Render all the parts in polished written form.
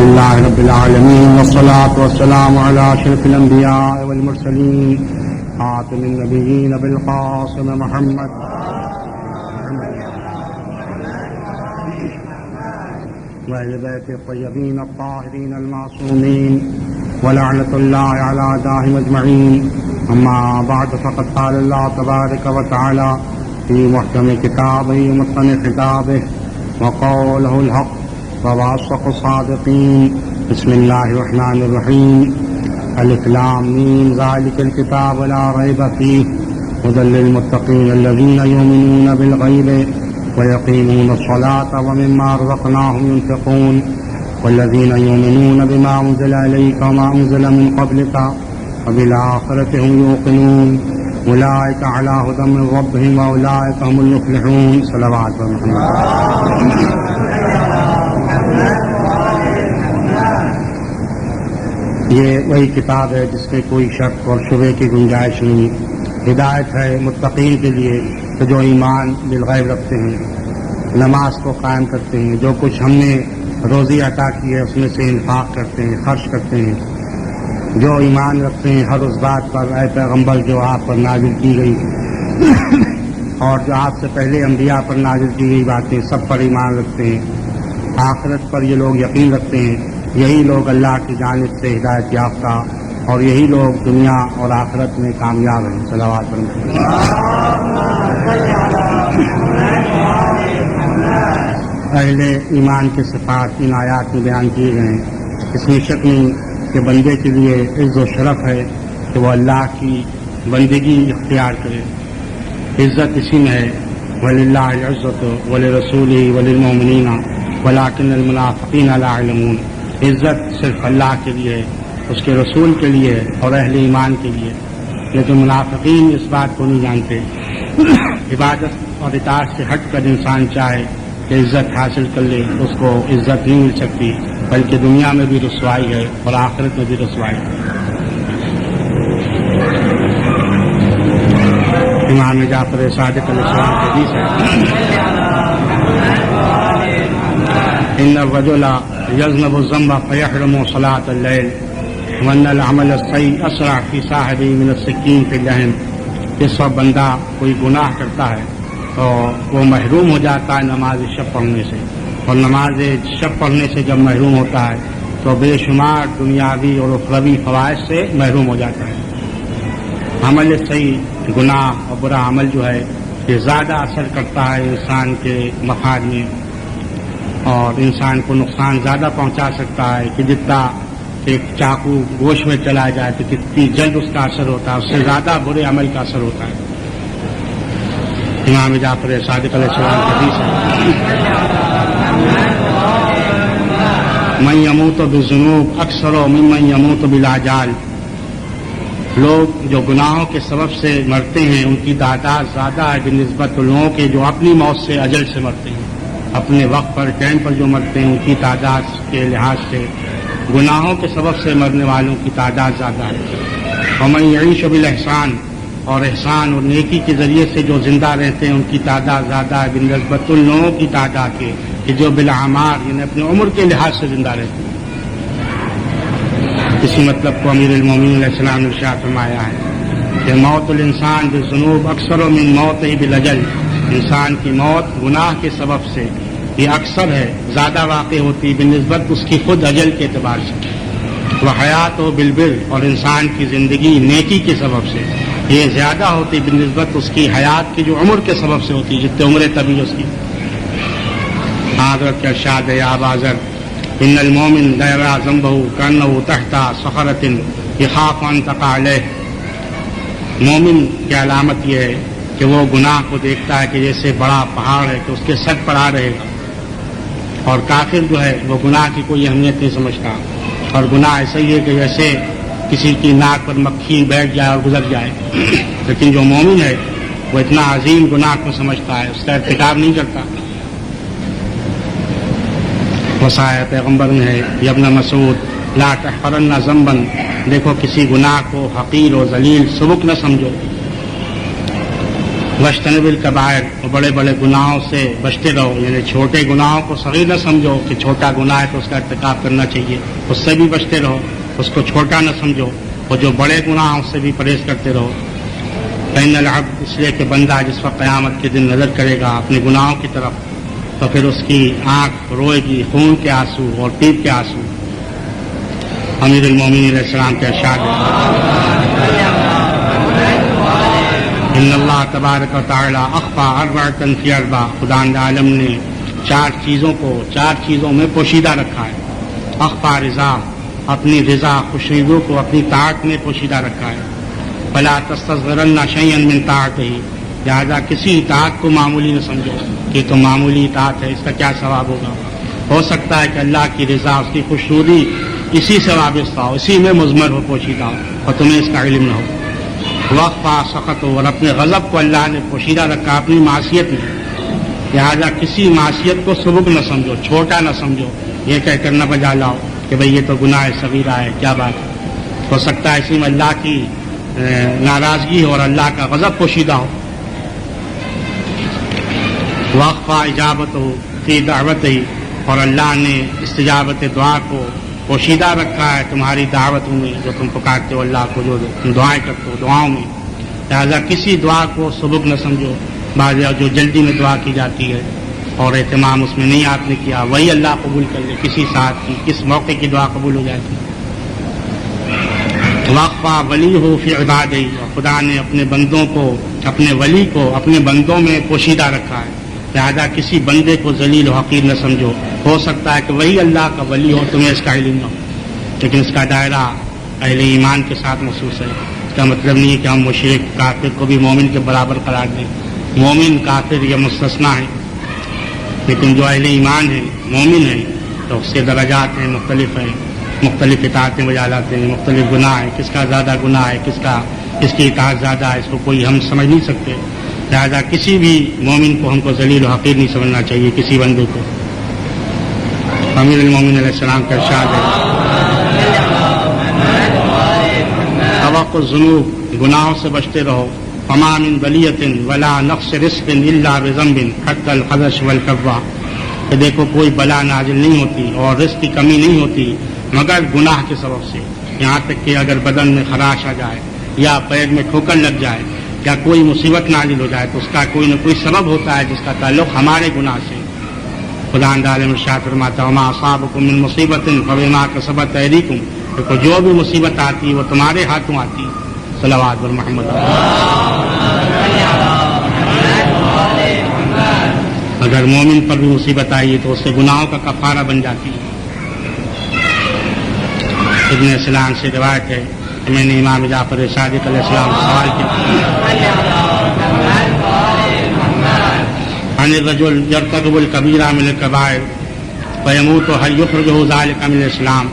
لله رب العالمين والصلاة والسلام على أشرف الأنبياء والمرسلين خاتم النبيين بالقاسم محمد وأهل بيت الطيبين الطاهرين المعصومين ولعنة الله على أعدائهم أجمعين. أما بعد فقد قال الله تبارك وتعالى في محكم كتابه ومتقن خطابه وقوله الحق وأصدق الصادقين. بسم الله الرحمن الرحيم. الف لام میم ذلك الكتاب لا ريب فيه هدى للمتقين الذين يؤمنون بالغيب ويقيمون الصلاة ومما رزقناهم ينفقون والذين يؤمنون بما أنزل إليك وما أنزل من قبلك وبالآخرة هم يوقنون أولئك على هدى من ربهم وأولئك هم المفلحون. صلوات محمد. یہ وہی کتاب ہے جس میں کوئی شک اور شبے کی گنجائش نہیں. ہدایت ہے متقین کے لیے کہ جو ایمان بالغیب رکھتے ہیں، نماز کو قائم کرتے ہیں، جو کچھ ہم نے روزی عطا کی ہے اس میں سے انفاق کرتے ہیں، خرچ کرتے ہیں، جو ایمان رکھتے ہیں ہر اس بات پر اے پیغمبر جو آپ پر نازل کی گئی اور جو آپ سے پہلے انبیاء پر نازل کی گئی باتیں سب پر ایمان رکھتے ہیں، آخرت پر یہ لوگ یقین رکھتے ہیں، یہی لوگ اللہ کی جانب سے ہدایت یافتہ اور یہی لوگ دنیا اور آخرت میں کامیاب ہیں. صلوات اہل ایمان کے صفات ان آیات میں بیان کیے گئے ہیں. اس میں شک نہیں کہ بندے کے لیے عز و شرف ہے کہ وہ اللہ کی بندگی اختیار کرے. عزت اسی میں ہے وَلِلَّهِ الْعِزَّةُ وَلِرَسُولِهِ وَلِلْمُؤْمِنِينَ وَلَٰكِنَّ الْمُنَافِقِينَ لَا يَعْلَمُونَ. عزت صرف اللہ کے لیے ہے، اس کے رسول کے لیے اور اہل ایمان کے لیے، لیکن منافقین اس بات کو نہیں جانتے. عبادت اور اطاعت سے ہٹ کر انسان چاہے کہ عزت حاصل کر لے، اس کو عزت نہیں مل سکتی، بلکہ دنیا میں بھی رسوائی ہے اور آخرت میں بھی رسوائی ہے. امام جعفر صادق علیہ السلام کی حدیث ہے ان الرجل يذنب الذنب فيحرم صلاة الليل وان العمل السيء اسرع في صاحبه من السكين في اللحم. اس وقت بندہ کوئی گناہ کرتا ہے تو وہ محروم ہو جاتا ہے نماز شب پڑھنے سے، اور نماز شب پڑھنے سے جب محروم ہوتا ہے تو بے شمار دنیاوی اور اخروی فوائد سے محروم ہو جاتا ہے. عمل صحیح گناہ اور برا عمل جو ہے یہ زیادہ اثر کرتا ہے انسان کے مفاد میں، اور انسان کو نقصان زیادہ پہنچا سکتا ہے کہ جتنا ایک چاقو گوشت میں چلا جائے تو کتنی جلد اس کا اثر ہوتا ہے، اس سے زیادہ برے عمل کا اثر ہوتا ہے. امام جعفر صادق علیہ السلام کی حدیث ہے من یموت بالذنوب اکثر ممن یموت بالعجال. لوگ جو گناہوں کے سبب سے مرتے ہیں ان کی تعداد زیادہ ہے بنسبت لوگوں کے جو اپنی موت سے اجل سے مرتے ہیں، اپنے وقت پر ٹائم پر جو مرتے ہیں ان کی تعداد کے لحاظ سے گناہوں کے سبب سے مرنے والوں کی تعداد زیادہ ہے. ومن یعیش بالاحسان، اور احسان اور نیکی کے ذریعے سے جو زندہ رہتے ہیں ان کی تعداد زیادہ ہے بنسبت ان لوگوں کی تعداد کے کہ جو بالاعمار یعنی اپنی عمر کے لحاظ سے زندہ رہتے ہیں. اسی مطلب کو امیر المومنین علیہ السلام نے ارشاد فرمایا ہے کہ موت الانسان بالذنوب اکثر من موتہ بالاجل. انسان کی موت گناہ کے سبب سے یہ اکثر ہے، زیادہ واقع ہوتی بنسبت اس کی خود اجل کے اعتبار سے. وہ حیات و بالبر، اور انسان کی زندگی نیکی کے سبب سے یہ زیادہ ہوتی بنسبت اس کی حیات کی جو عمر کے سبب سے ہوتی، جتنے عمر طبی اس کی. حضرت کے ارشاد ہے یا ابا ذر ان المومن لا یرى ذنبه كأنه تحت صخرة يخاف ان تقع عليه. مومن کی علامت یہ ہے کہ وہ گناہ کو دیکھتا ہے کہ جیسے بڑا پہاڑ ہے کہ اس کے سر پر آ رہے گا، اور کافر جو ہے وہ گناہ کی کوئی اہمیت نہیں سمجھتا، اور گناہ ایسا ہی ہے کہ جیسے کسی کی ناک پر مکھی بیٹھ جائے اور گزر جائے. لیکن جو مومن ہے وہ اتنا عظیم گناہ کو سمجھتا ہے، اس کا ارتکاب نہیں کرتا. وصایا پیغمبر نے ہے یا ابن مسعود لا تحقرن ذنبا، دیکھو کسی گناہ کو حقیر و ذلیل سبک نہ سمجھو. وجتنب الکبائر، اور بڑے بڑے گناہوں سے بچتے رہو، یعنی چھوٹے گناہوں کو صغیر نہ سمجھو کہ چھوٹا گناہ ہے تو اس کا ارتکاب کرنا چاہیے، اس سے بھی بچتے رہو، اس کو چھوٹا نہ سمجھو، اور جو بڑے گناہ اس سے بھی پرہیز کرتے رہو۔ فإن العبد، اس لیے کہ بندہ جس وقت قیامت کے دن نظر کرے گا اپنے گناہوں کی طرف تو پھر اس کی آنکھ روئے گی خون کے آنسو اور پیپ کے آنسو۔ امیر المومنین علیہ السلام کے ارشاد ہے ان اللہ تبارک و تعالی اخفى اربعۃ فی اربع، خدا عالم نے چار چیزوں میں پوشیدہ رکھا ہے۔ اخفى رضا، اپنی رضا خوشنودی کو اپنی طاعت میں پوشیدہ رکھا ہے۔ فلا تستصغرن شیئا من طاعتہ، لہٰذا کسی اطاعت کو معمولی نہ سمجھو کہ تو معمولی اطاعت ہے، اس کا کیا ثواب ہوگا۔ ہو سکتا ہے کہ اللہ کی رضا، اس کی خوشنودی اسی سے وابستہ ہو، اسی میں مضمر ہو، پوشیدہ ہو، اور تمہیں اس کا علم نہ ہو۔ وقفہ سخط ہو، اور اپنے غضب کو اللہ نے پوشیدہ رکھا اپنی معصیت میں، لہٰذا کسی معصیت کو سبک نہ سمجھو، چھوٹا نہ سمجھو، یہ کہہ کر نہ بجا لاؤ کہ بھئی یہ تو گناہ صغیرہ ہے، کیا بات ہے۔ ہو سکتا ہے اسی میں اللہ کی ناراضگی ہو اور اللہ کا غضب پوشیدہ ہو۔ وقفہ اجابت ہو فی دعوت ہی، اور اللہ نے استجابت دعا کو پوشیدہ رکھا ہے تمہاری دعوتوں میں، جو تم پکارتے ہو اللہ کو، جو تم دعائیں کرتے ہو دعاؤں میں، لہٰذا کسی دعا کو سبک نہ سمجھو۔ بعض جو جلدی میں دعا کی جاتی ہے اور اہتمام اس میں نہیں آپ نے کیا، وہی اللہ قبول کر لے، کسی ساتھ کی کس موقع کی دعا قبول ہو جاتی ہے۔ وقفہ ولی ہو فی عبادہ، اور خدا نے اپنے بندوں کو، اپنے ولی کو اپنے بندوں میں پوشیدہ رکھا ہے، لہٰذا کسی بندے کو ذلیل و حقیر نہ سمجھو۔ ہو سکتا ہے کہ وہی اللہ کا ولی ہو، تمہیں اس کا علم نہ ہو، لیکن اس کا دائرہ اہل ایمان کے ساتھ مخصوص ہے۔ اس کا مطلب نہیں ہے کہ ہم مشرک کافر کو بھی مومن کے برابر قرار دیں، مومن کافر یہ مستثنیٰ ہے، لیکن جو اہل ایمان ہے مومن ہے تو اس کے درجات ہیں، مختلف ہیں، مختلف اطاعتیں بجا لاتے ہیں، مختلف گناہ ہیں، کس کا زیادہ گناہ ہے، کس کی اطاعت زیادہ ہے، اس کو کوئی ہم سمجھ نہیں سکتے، لہذا کسی بھی مومن کو ہم کو ذلیل و حقیر نہیں سمجھنا چاہیے، کسی بندے کو۔ امیر المومنین علیہ السلام کا ارشاد ہے توقع الذنوب، گناہوں سے بچتے رہو۔ فما من بلیۃ ولا نقص رزق الا بذنب حتى الخدش والکبہ، کہ دیکھو کوئی بلا نازل نہیں ہوتی اور رزق کی کمی نہیں ہوتی مگر گناہ کے سبب سے، یہاں تک کہ اگر بدن میں خراش آ جائے یا پیر میں ٹھوکر لگ جائے یا کوئی مصیبت نازل ہو جائے تو اس کا کوئی نہ کوئی سبب ہوتا ہے جس کا تعلق ہمارے گناہ سے۔ خدا عالم ارشاد فرماتا ہے وما اصابکم من مصیبت فبما کسبت ایدیکم، دیکھو جو بھی مصیبت آتی ہے وہ تمہارے ہاتھوں آتی ہے۔ صلوات بر محمد۔ اگر مومن پر بھی مصیبت آئی ہے تو اس سے گناہوں کا کفارہ بن جاتی ہے۔ ابن سلام سے روایت ہے کہ میں نے امام جعفر صادق علیہ السلام سے سوال کیا عن الرجل يرتكب الكبيرة من الكبائر فيموت هل يخرجه ذلك من الاسلام،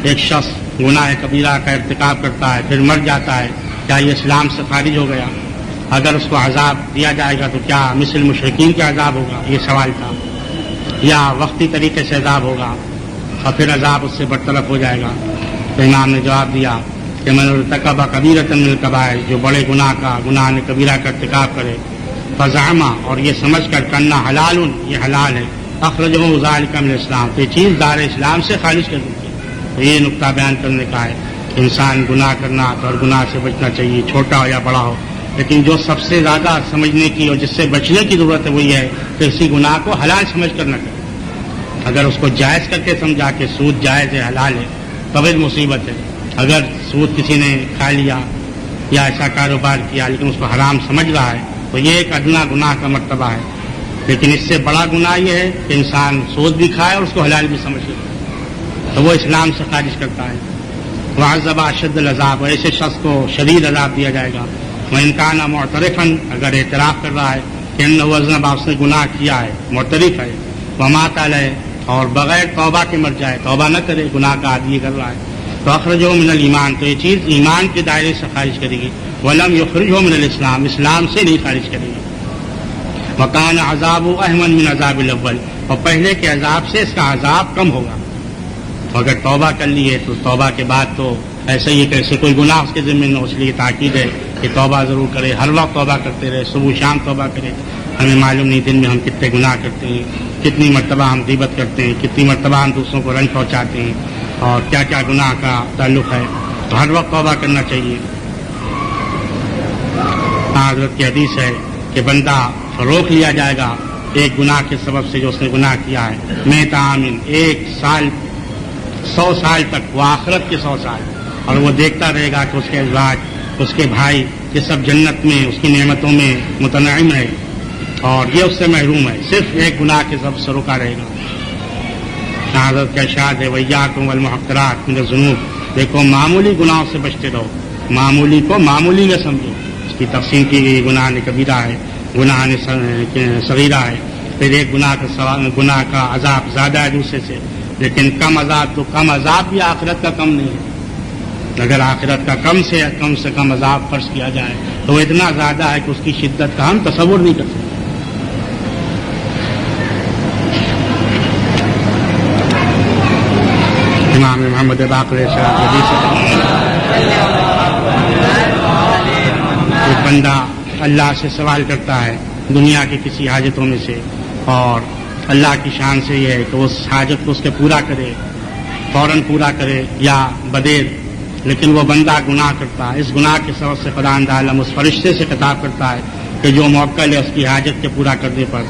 ایک شخص گناہ کبیرہ کا ارتکاب کرتا ہے پھر مر جاتا ہے، کیا یہ اسلام سے خارج ہو گیا؟ اگر اس کو عذاب دیا جائے گا تو کیا مثل مشرکین کے عذاب ہوگا؟ یہ سوال تھا، یا وقتی طریقے سے عذاب ہوگا اور پھر عذاب اس سے برطرف ہو جائے گا؟ تو امام نے جواب دیا کہ من ارتکب کبیرۃ من الکبائر، جو بڑے گناہ نے کبیرہ کا ارتکاب کرے، فزعما، اور یہ سمجھ کر کرنا حلال، یہ حلال ہے، اخرجہ ذلک من الاسلام، تو یہ چیز دار اسلام سے خارج کر دیتی ہے۔ تو یہ نقطہ بیان کرنے کا ہے کہ انسان گناہ کرنا اور گناہ سے بچنا چاہیے، چھوٹا ہو یا بڑا ہو، لیکن جو سب سے زیادہ سمجھنے کی اور جس سے بچنے کی ضرورت ہے وہ یہ ہے کہ اسی گناہ کو حلال سمجھ کر نہ کرے۔ اگر اس کو جائز کر کے سمجھا کہ سود جائز ہے، حلال ہے، تو پھر مصیبت ہے۔ اگر سود کسی نے کھا لیا یا ایسا کاروبار کیا لیکن اس کو حرام سمجھ رہا ہے تو یہ ایک ادنا گناہ کا مرتبہ ہے، لیکن اس سے بڑا گناہ یہ ہے کہ انسان سود بھی کھائے اور اس کو حلال بھی سمجھ لے، تو وہ اسلام سے خارج کرتا ہے۔ وعذب اشد العذاب، ایسے شخص کو شدید عذاب دیا جائے گا۔ وان کان معترفا، اگر اعتراف کر رہا ہے کہ انه اذنب، اس نے گناہ کیا ہے، معترف ہے، ومات علیہ، اور بغیر توبہ کے مر جائے، توبہ نہ کرے، گناہ کا عادی کر رہا ہے، تو اخرجہ من الایمان، تو یہ چیز ایمان کے دائرے سے خارج کرے گی۔ ولم یخرجہ من الاسلام، اسلام سے نہیں خارج کرے گی۔ وکان عذاب اہون من عذاب الاول، اور پہلے کے عذاب سے اس کا عذاب کم ہوگا۔ اگر توبہ کر لی ہے تو توبہ کے بعد تو ایسا ہی ہے کہ ایسے کوئی گناہ اس کے ذمہ نہ، اس لیے تاکید ہے کہ توبہ ضرور کرے، ہر وقت توبہ کرتے رہے، صبح شام توبہ کرے. ہمیں معلوم نہیں دن میں ہم کتنے گناہ کرتے ہیں، کتنی مرتبہ ہم غیبت کرتے ہیں، کتنی مرتبہ ہم دوسروں کو رنج پہنچاتے ہیں، اور کیا کیا گناہ کا تعلق ہے. تو ہر وقت توبہ کرنا چاہیے. حضرت کی حدیث ہے کہ بندہ روک لیا جائے گا ایک گناہ کے سبب سے جو اس نے گناہ کیا ہے، میں تعامن 1 سال 100 سال تک، وہ آخرت کے 100 سال، اور وہ دیکھتا رہے گا کہ اس کے ازواج، اس کے بھائی، یہ سب جنت میں اس کی نعمتوں میں متنعم ہے اور یہ اس سے محروم ہے. صرف ایک گناہ کے سبب سے روکا رہے گا. حضرت کا ارشاد ہے وَإِيَّاكُمْ وَالْمُحَقِّرَاتِ مِنَ الذُّنُوبِ. دیکھو معمولی گناہوں سے بچتے رہو، معمولی کو معمولی نہ سمجھو. اس کی تقسیم کی گئی، گناہ کبیرہ ہے، گناہ صغیرہ ہے. پھر ایک گناہ کا عذاب زیادہ ہے دوسرے سے، لیکن کم عذاب تو کم عذاب بھی آخرت کا کم نہیں ہے. اگر آخرت کا کم سے کم عذاب فرض کیا جائے تو وہ اتنا زیادہ ہے کہ اس کی شدت کا ہم تصور نہیں کر سکتے. امام محمد باقر ایک بندہ اللہ سے سوال کرتا ہے دنیا کی کسی حاجتوں میں سے، اور اللہ کی شان سے یہ ہے کہ اس حاجت کو اس کے پورا کرے، فوراً پورا کرے یا بدیر. لیکن وہ بندہ گناہ کرتا ہے، اس گناہ کے سبب سے خدا عالم اس فرشتے سے خطاب کرتا ہے کہ جو موکل ہے اس کی حاجت کے پورا کرنے پر،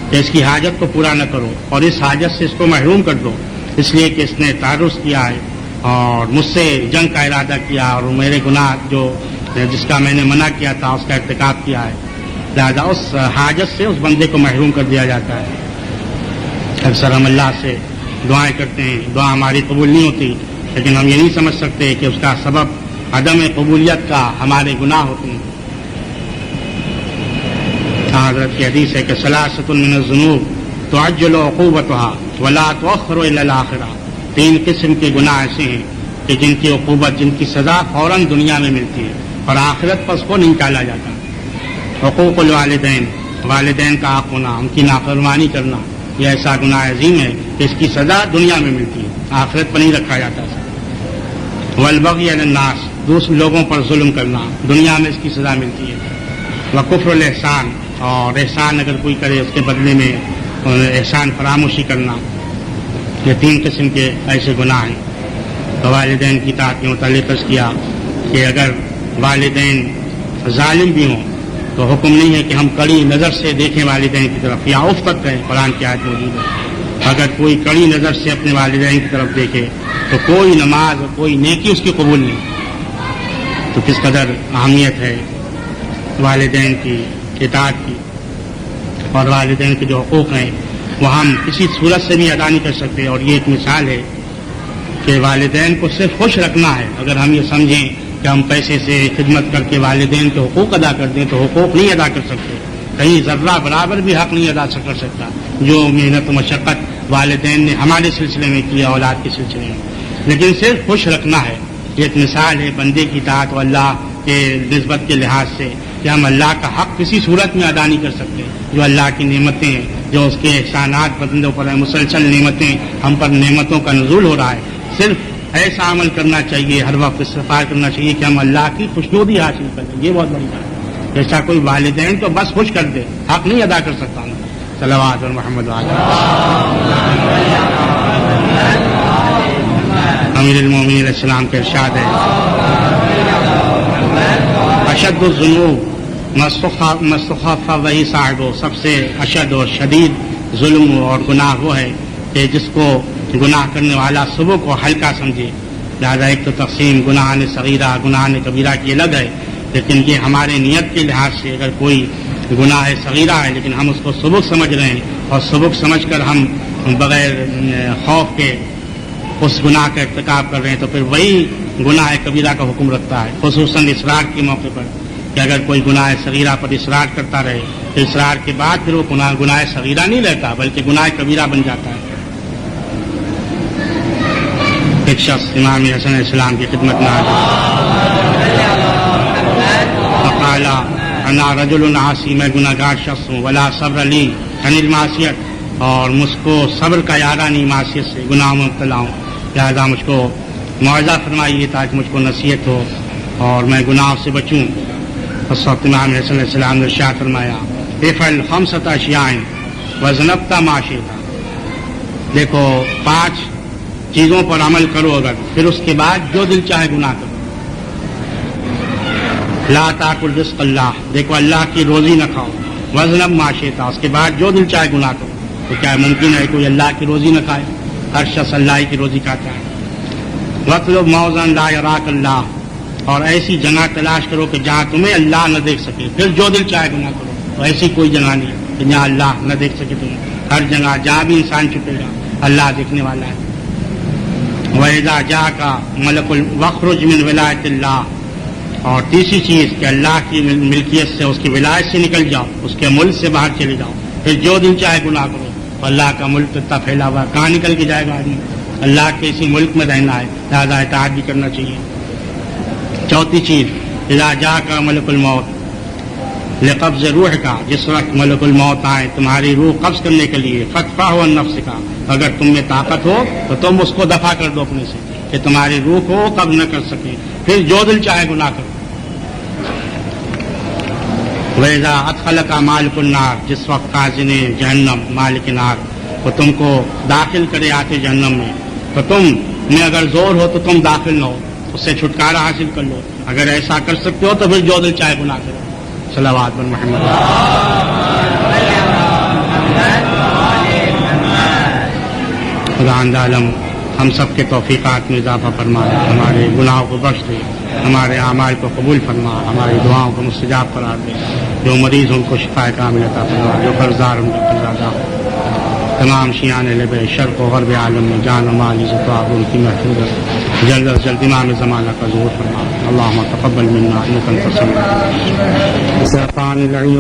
کہ اس کی حاجت کو پورا نہ کرو اور اس حاجت سے اس کو محروم کر دو، اس لیے کہ اس نے تعرض کیا ہے اور مجھ سے جنگ کا ارادہ کیا اور میرے گناہ جس کا میں نے منع کیا تھا اس کا ارتکاب کیا ہے. لہٰذا اس حاجت سے اس بندے کو محروم کر دیا جاتا ہے. اکثر ہم اللہ سے دعائیں کرتے ہیں، دعا ہماری قبول نہیں ہوتی، لیکن ہم یہ نہیں سمجھ سکتے کہ اس کا سبب عدم قبولیت کا ہمارے گناہ ہوتے ہیں. حضرت کی حدیث ہے کہ ثلاثۃ من الذنوب تعجل عقوبتها ولا تؤخر الا الاخرہ. 3 قسم کے گناہ ایسے ہیں کہ جن کی عقوبت، جن کی سزا فوراً دنیا میں ملتی ہے اور آخرت پر اس کو نہیں ٹالا جاتا. حقوق الوالدین، والدین کا حق ہونا، ان کی نافرمانی کرنا، یہ ایسا گناہ عظیم ہے کہ اس کی سزا دنیا میں ملتی ہے، آخرت پر نہیں رکھا جاتا. والبغی علی الناس، دوسرے لوگوں پر ظلم کرنا، دنیا میں اس کی سزا ملتی ہے. وکفر الاحسان، اور احسان اگر کوئی کرے اس کے بدلے میں احسان فراموشی کرنا. یہ 3 قسم کے ایسے گناہ ہیں. والدین کی اطاعت کے متعلق عرض کیا کہ اگر والدین ظالم بھی ہوں تو حکم نہیں ہے کہ ہم کڑی نظر سے دیکھیں والدین کی طرف، یا اف تک کہیں. قرآن کی آیت موجود ہے اگر کوئی کڑی نظر سے اپنے والدین کی طرف دیکھے تو کوئی نماز اور کوئی نیکی اس کی قبول نہیں. تو کس قدر اہمیت ہے والدین کی اطاعت کی، اور والدین کے جو حقوق ہیں وہ ہم کسی صورت سے بھی ادا نہیں کر سکتے. اور یہ ایک مثال ہے کہ والدین کو صرف خوش رکھنا ہے. اگر ہم یہ سمجھیں کہ ہم پیسے سے خدمت کر کے والدین کے حقوق ادا کر دیں تو حقوق نہیں ادا کر سکتے. کہیں ذرہ برابر بھی حق نہیں ادا کر سکتا جو محنت و مشقت والدین نے ہمارے سلسلے میں کیا، اولاد کے سلسلے میں. لیکن صرف خوش رکھنا ہے. یہ ایک مثال ہے بندے کی اطاعت و اللہ کے نسبت کے لحاظ سے کہ ہم اللہ کا حق کسی صورت میں ادا نہیں کر سکتے. جو اللہ کی نعمتیں ہیں، جو اس کے احسانات بندوں پر ہیں، مسلسل نعمتیں ہم پر، نعمتوں کا نزول ہو رہا ہے، صرف ایسا عمل کرنا چاہیے، ہر وقت استغفار کرنا چاہیے کہ ہم اللہ کی خوشنودی حاصل کریں. یہ بہت بڑی بات ہے. جیسا کوئی والدین تو بس خوش کر دے، حق نہیں ادا کر سکتا. صلوات اور محمد امیر المومنین علیہ السلام کے ارشاد ہے اشد الذنوب مستخف وہی صاحب، سب سے اشد اور شدید ظلم اور گناہ وہ ہے کہ جس کو گناہ کرنے والا صبح کو ہلکا سمجھے. لہٰذا ایک تو تقسیم گناہ صغیرہ گناہ کبیرہ کی الگ ہے، لیکن یہ ہمارے نیت کے لحاظ سے اگر کوئی گناہ صغیرہ ہے لیکن ہم اس کو سبق سمجھ رہے ہیں اور سبق سمجھ کر ہم بغیر خوف کے اس گناہ کا ارتکاب کر رہے ہیں تو پھر وہی گناہ کبیرہ کا حکم رکھتا ہے. خصوصاً اصرار کے موقع پر کہ اگر کوئی گناہ صغیرہ پر اصرار کرتا رہے تو اصرار کے بعد پھر وہ گناہ صغیرہ نہیں رہتا بلکہ گناہ کبیرہ بن جاتا ہے. ایک شخص امام حسن علیہ السلام کی خدمت میں فقال انا رجل عاصی، میں گناہ گار شخص ہوں، ولا صبر لی عن المعصیت، اور مجھ کو صبر کا ارادہ نہیں معصیت سے، گناہ میں مبتلا ہوں. لہٰذا مجھ کو موعظہ فرمائیے تاکہ مجھ کو نصیحت ہو اور میں گناہوں سے بچوں. اس وقت امام حسن علیہ السلام نے ارشاد فرمایا افعل خمسۃ اشیاء وذنبت ما شئت، دیکھو 5 چیزوں پر عمل کرو اگر، پھر اس کے بعد جو دل چاہے گناہ کرو. لا تاکل رزق اللہ، دیکھو اللہ کی روزی نہ کھاؤ. وذنب ما شئت، اس کے بعد جو دل چاہے گناہ کرو. تو کیا ممکن ہے کوئی اللہ کی روزی نہ کھائے؟ ہر شخص اللہ کی روزی کھاتا ہے. واطلب موضعا لا یراک اللہ، اور ایسی جگہ تلاش کرو کہ جہاں تمہیں اللہ نہ دیکھ سکے. پھر جو دل چاہے گناہ کرو. تو ایسی کوئی جگہ نہیں ہے کہ جہاں اللہ نہ دیکھ سکے تمہیں. ہر جگہ جہاں بھی انسان چھپے گا اللہ دیکھنے والا ہے. وَإِذَا جَاءَكَ مَلَكُ وَاخْرُجْ مِنْ وِلَایَةِ اللَّهِ، اور تیسری چیز کہ اللہ کی ملکیت سے، اس کی ولایت سے نکل جاؤ، اس کے ملک سے باہر چلے جاؤ. پھر جو دل چاہے گناہ کرو. اللہ کا ملک اتنا پھیلا ہوا، کہاں نکل کے جائے گا آدمی؟ اللہ کے اسی ملک میں رہنا ہے، لہٰذا اطاعت بھی کرنا چاہیے. چوتھی چیز اذا جاءک ملک الموت لقبض روح کا، جس وقت ملک الموت آئے تمہاری روح قبض کرنے کے لیے، فادفعہ عن نفسک، اگر تم میں طاقت ہو تو تم اس کو دفع کر دو اپنے سے کہ تمہاری روح کو قبض نہ کر سکے. پھر جو دل چاہے گناہ کرو. وَإِذَا أَدْخَلَكَ مَالِكُ النَّارِ، جس وقت خازن جہنم مالک نار وہ تم کو داخل کرے آتے جہنم میں، تو تم میں اگر زور ہو تو تم داخل نہ ہو، اس سے چھٹکارا حاصل کر لو. اگر ایسا کر سکتے ہو تو پھر جو دل چاہے گناہ کرو. صلوات بر محمد. خدا عالم ہم سب کے توفیقات میں اضافہ فرما، ہمارے گناہوں کو بخش دے، ہمارے اعمال کو قبول فرما، ہماری دعاؤں کو مستجاب قرار دے. جو مریض ان کو شفا کامل عطا فرما، جو قرضدار ان کو قرض ادا ہو. تمام شیعان لب شرق و غرب عالم میں جان و مال عزت و آبرو کی محفوظ جلد از جلد امام زمانہ کا ظہور فرما. اللہم تقبل منا انک انت السمیع العلیم.